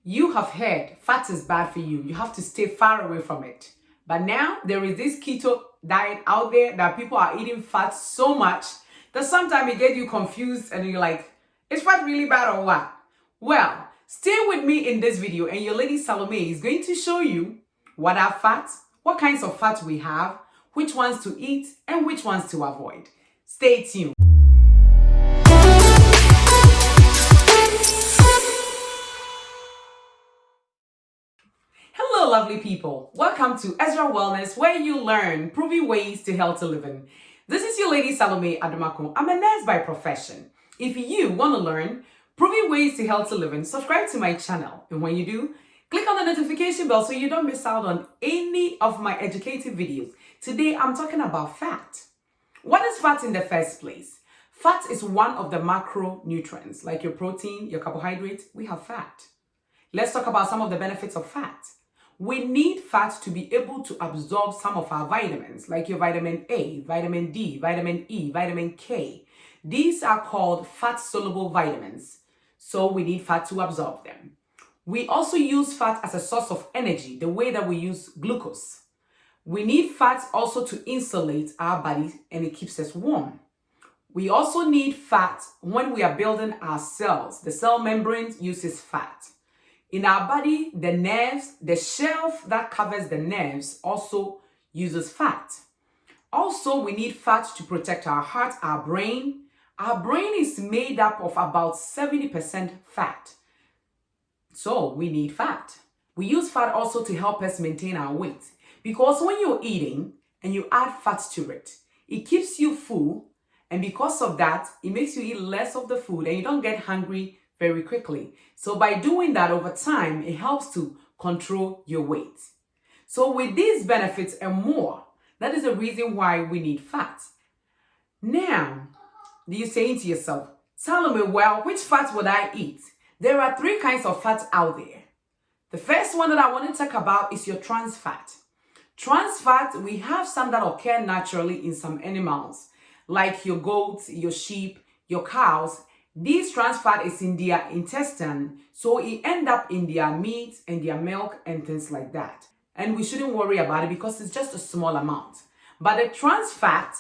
You have heard fat is bad for you. You have to stay far away from it. But now there is this keto diet out there that people are eating fat so much that sometimes it gets you confused and you're like, is fat really bad or what? Well, stay with me in this video and your lady Salome is going to show you what are fats, what kinds of fats we have, which ones to eat and which ones to avoid. Stay tuned. Hello, lovely people. Welcome to Ezra Wellness, where you learn proven ways to healthy living. This is your lady Salome Adamako. I'm a nurse by profession. If you want to learn proven ways to healthy living, subscribe to my channel. And when you do, click on the notification bell so you don't miss out on any of my educative videos. Today, I'm talking about fat. What is fat in the first place? Fat is one of the macronutrients, like your protein, your carbohydrates. We have fat. Let's talk about some of the benefits of fat. We need fat to be able to absorb some of our vitamins, like your vitamin A, vitamin D, vitamin E, vitamin K. These are called fat-soluble vitamins, so we need fat to absorb them. We also use fat as a source of energy, the way that we use glucose. We need fat also to insulate our body, and it keeps us warm. We also need fat when we are building our cells. The cell membrane uses fat. In our body, the nerves, the shelf that covers the nerves also uses fat. Also, we need fat to protect our heart, our brain. Our brain is made up of about 70% fat. So we need fat. We use fat also to help us maintain our weight. Because when you're eating and you add fat to it, it keeps you full. And because of that, it makes you eat less of the food and you don't get hungry very quickly. So by doing that over time, it helps to control your weight. So with these benefits and more, that is the reason why we need fat. Now, you're saying to yourself, Salome, well, which fat would I eat? There are three kinds of fat out there. The first one that I want to talk about is your trans fat. Trans fat, we have some that occur naturally in some animals, like your goats, your sheep, your cows. This trans fat is in their intestine, so it ends up in their meat and their milk and things like that. And we shouldn't worry about it because it's just a small amount. But the trans fat,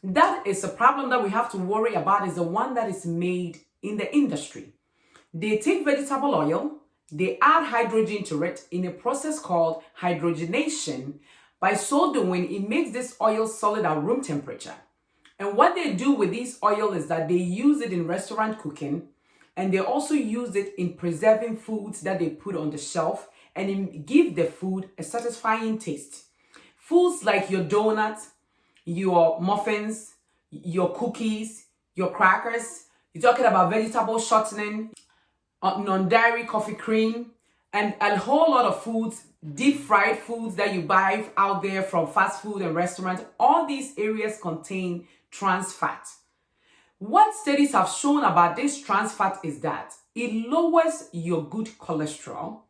that is a problem that we have to worry about, is the one that is made in the industry. They take vegetable oil, they add hydrogen to it in a process called hydrogenation. By so doing, it makes this oil solid at room temperature. And what they do with this oil is that they use it in restaurant cooking, and they also use it in preserving foods that they put on the shelf and give the food a satisfying taste. Foods like your donuts, your muffins, your cookies, your crackers. You're talking about vegetable shortening, non-dairy coffee cream, and a whole lot of foods, deep fried foods that you buy out there from fast food and restaurants. All these areas contain trans fat. What studies have shown about this trans fat is that it lowers your good cholesterol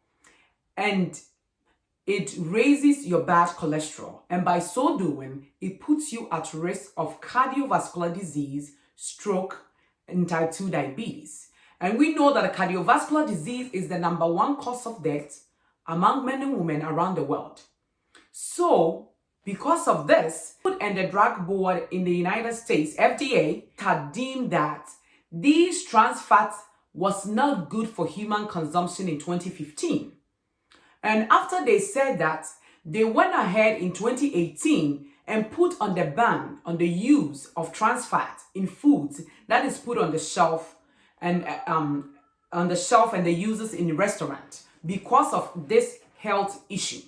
and it raises your bad cholesterol. And by so doing, it puts you at risk of cardiovascular disease, stroke, and type 2 diabetes. And we know that cardiovascular disease is the number one cause of death among men and women around the world. So, because of this, Food and the Drug Board in the United States, FDA, had deemed that these trans fats was not good for human consumption in 2015. And after they said that, they went ahead in 2018 and put on the ban on the use of trans fat in foods that is put on the shelf and they use it in restaurants because of this health issue.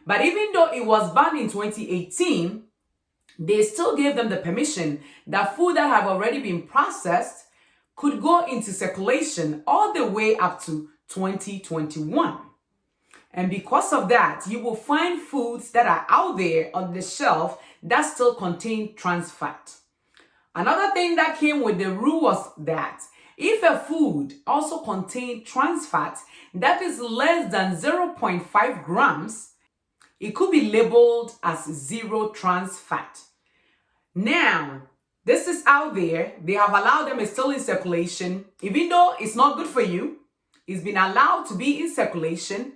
But even though it was banned in 2018, they still gave them the permission that food that have already been processed could go into circulation all the way up to 2021. And because of that, you will find foods that are out there on the shelf that still contain trans fat. Another thing that came with the rule was that if a food also contains trans fat that is less than 0.5 grams, it could be labeled as zero trans fat. Now, this is out there. They have allowed them, it's still in circulation. Even though it's not good for you, It's been allowed to be in circulation.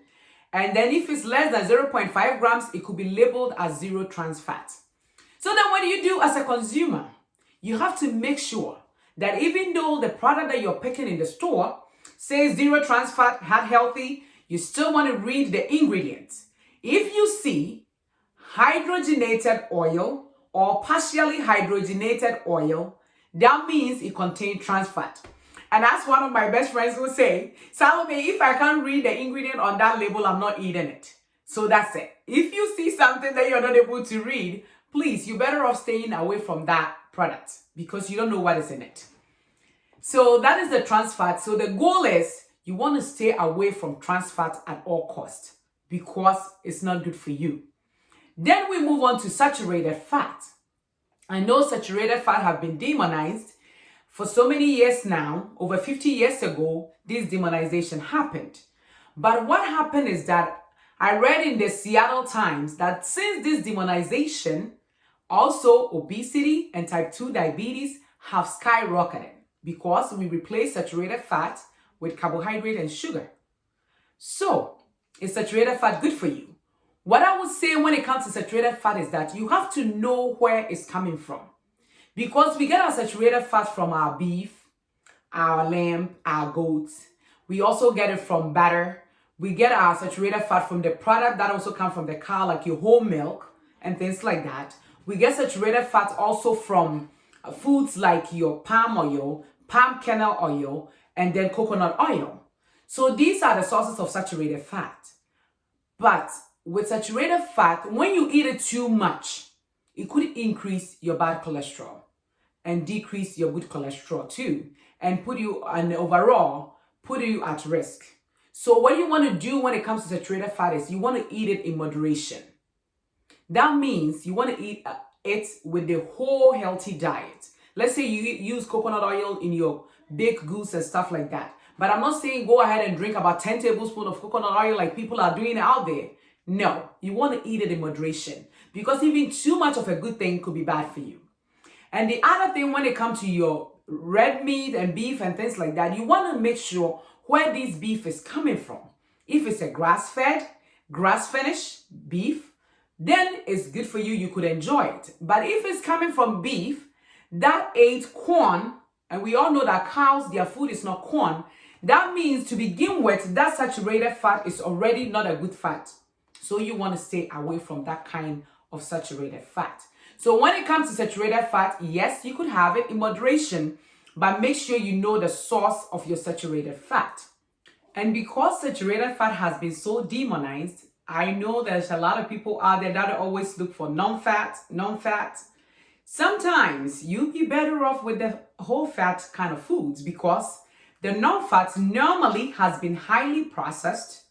And then if it's less than 0.5 grams, it could be labeled as zero trans fat. So then what do you do as a consumer? You have to make sure that even though the product that you're picking in the store says zero trans fat, heart healthy, you still want to read the ingredients. If you see hydrogenated oil or partially hydrogenated oil, that means it contains trans fat. And that's one of my best friends will say, Salome, if I can't read the ingredient on that label, I'm not eating it. So that's it. If you see something that you're not able to read, please, you're better off staying away from that product because you don't know what is in it. So that is the trans fat. So the goal is you want to stay away from trans fat at all costs because it's not good for you. Then we move on to saturated fat. I know saturated fat have been demonized for so many years now. Over 50 years ago, this demonization happened. But what happened is that I read in the Seattle Times that since this demonization, also obesity and type 2 diabetes have skyrocketed because we replace saturated fat with carbohydrate and sugar. So, is saturated fat good for you? What I would say when it comes to saturated fat is that you have to know where it's coming from. Because we get our saturated fat from our beef, our lamb, our goats. We also get it from butter. We get our saturated fat from the product that also come from the cow, like your whole milk and things like that. We get saturated fat also from foods like your palm oil, palm kernel oil, and then coconut oil. So these are the sources of saturated fat. But with saturated fat, when you eat it too much, it could increase your bad cholesterol and decrease your good cholesterol too, and put you at risk. So what you want to do when it comes to saturated fat is you want to eat it in moderation. That means you want to eat it with the whole healthy diet. Let's say you use coconut oil in your baked goods and stuff like that. But I'm not saying go ahead and drink about 10 tablespoons of coconut oil like people are doing out there. No, you want to eat it in moderation because even too much of a good thing could be bad for you. And the other thing when it comes to your red meat and beef and things like that, you want to make sure where this beef is coming from. If it's a grass-fed, grass-finished beef, then it's good for you. You could enjoy it. But if it's coming from beef that ate corn, and we all know that cows, their food is not corn, that means to begin with, that saturated fat is already not a good fat. So you want to stay away from that kind of saturated fat. So when it comes to saturated fat, yes, you could have it in moderation, but make sure you know the source of your saturated fat. And because saturated fat has been so demonized, I know there's a lot of people out there that always look for non-fat. Sometimes you'd be better off with the whole fat kind of foods because the non-fat normally has been highly processed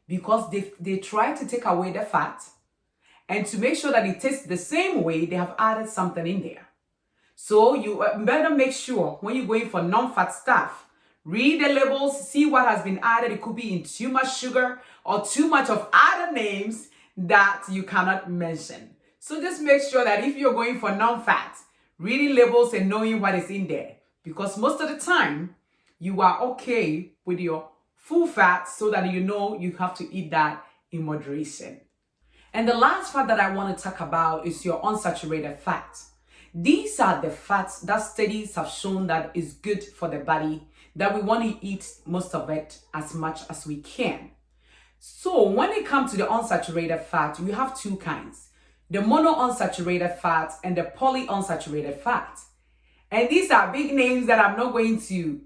because they try to take away the fat. And to make sure that it tastes the same way, they have added something in there. So you better make sure when you're going for non-fat stuff, read the labels, see what has been added. It could be in too much sugar or too much of other names that you cannot mention. So just make sure that if you're going for non-fat, reading labels and knowing what is in there. Because most of the time, you are okay with your full fat so that you know you have to eat that in moderation. And the last fat that I want to talk about is your unsaturated fat. These are the fats that studies have shown that is good for the body, that we want to eat most of it as much as we can. So when it comes to the unsaturated fat, we have two kinds. The monounsaturated fat and the polyunsaturated fat. And these are big names that I'm not going to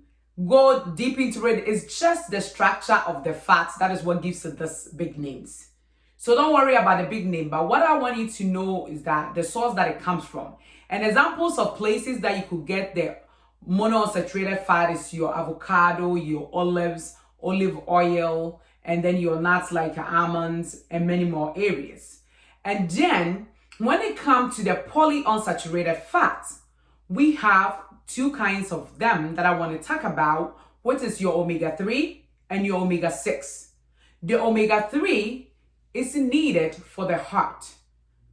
go deep into it. It's just the structure of the fat that is what gives it these big names. So don't worry about the big name, but what I want you to know is that the source that it comes from. And examples of places that you could get the monounsaturated fat is your avocado, your olives, olive oil, and then your nuts like your almonds and many more areas. And then when it comes to the polyunsaturated fats, we have two kinds of them that I want to talk about, which is your omega-3 and your omega-6. The omega-3 is needed for the heart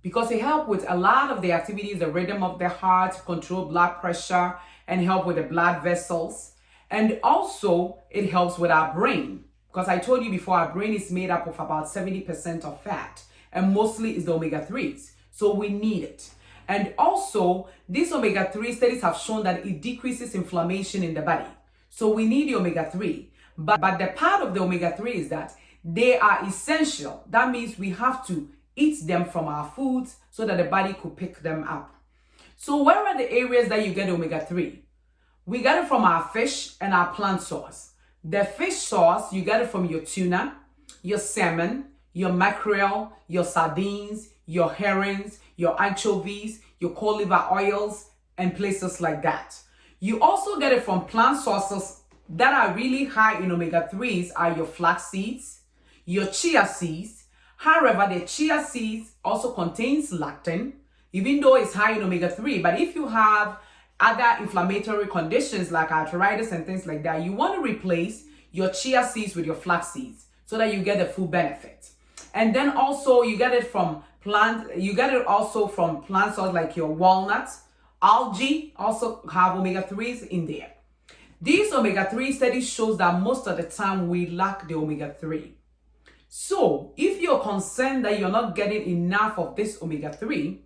because it helps with a lot of the activities, the rhythm of the heart, control blood pressure, and help with the blood vessels. And also, it helps with our brain. Because I told you before, our brain is made up of about 70% of fat. And mostly is the omega-3s. So we need it. And also, these omega-3 studies have shown that it decreases inflammation in the body. So we need the omega-3. But the part of the omega-3 is that they are essential. That means we have to eat them from our foods so that the body could pick them up. So where are the areas that you get omega-3? We get it from our fish and our plant source. The fish source, you get it from your tuna, your salmon, your mackerel, your sardines, your herrings, your anchovies, your cod liver oils, and places like that. You also get it from plant sources that are really high in omega-3s are your flax seeds, your chia seeds. However, the chia seeds also contains lectin, even though it's high in omega-3. But if you have other inflammatory conditions like arthritis and things like that, you want to replace your chia seeds with your flax seeds so that you get the full benefit. And then also you get it from also from plant sources like your walnuts. Algae also have omega-3s in there. These omega-3 studies shows that most of the time we lack the omega-3. So if you're concerned that you're not getting enough of this omega-3,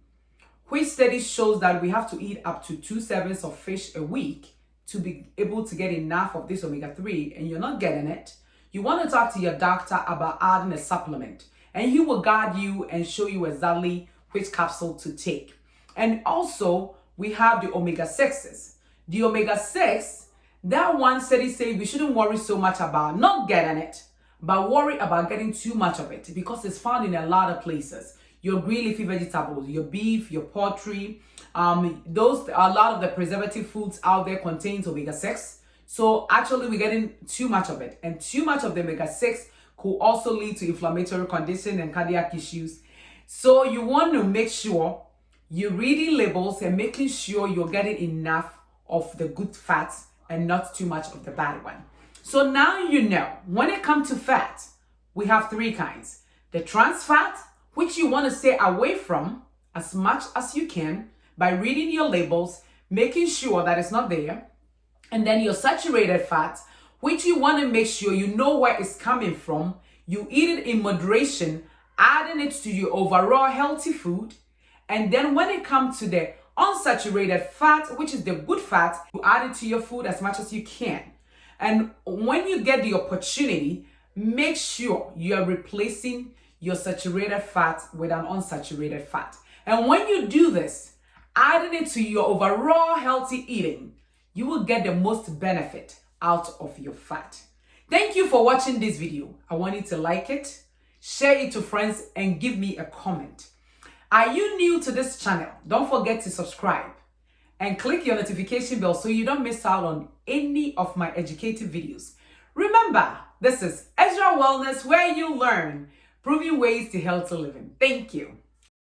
which study shows that we have to eat up to 2 servings of fish a week to be able to get enough of this omega-3, and you're not getting it, you want to talk to your doctor about adding a supplement, and he will guide you and show you exactly which capsule to take. And also, we have the omega-6s. The omega-6, that one study says we shouldn't worry so much about not getting it, but worry about getting too much of it because it's found in a lot of places. Your green leafy vegetables, your beef, your poultry, a lot of the preservative foods out there contains omega-6. So actually we're getting too much of it, and too much of the omega-6 could also lead to inflammatory condition and cardiac issues. So you want to make sure you're reading labels and making sure you're getting enough of the good fats and not too much of the bad one. So now you know, when it comes to fat, we have 3 kinds. The trans fat, which you want to stay away from as much as you can by reading your labels, making sure that it's not there. And then your saturated fat, which you want to make sure you know where it's coming from. You eat it in moderation, adding it to your overall healthy food. And then when it comes to the unsaturated fat, which is the good fat, you add it to your food as much as you can. And when you get the opportunity, make sure you are replacing your saturated fat with an unsaturated fat. And when you do this, adding it to your overall healthy eating, you will get the most benefit out of your fat. Thank you for watching this video. I want you to like it, share it to friends, and give me a comment. Are you new to this channel? Don't forget to subscribe and click your notification bell so you don't miss out on any of my educative videos. Remember, this is Ezra Wellness, where you learn proven ways to healthy living. Thank you.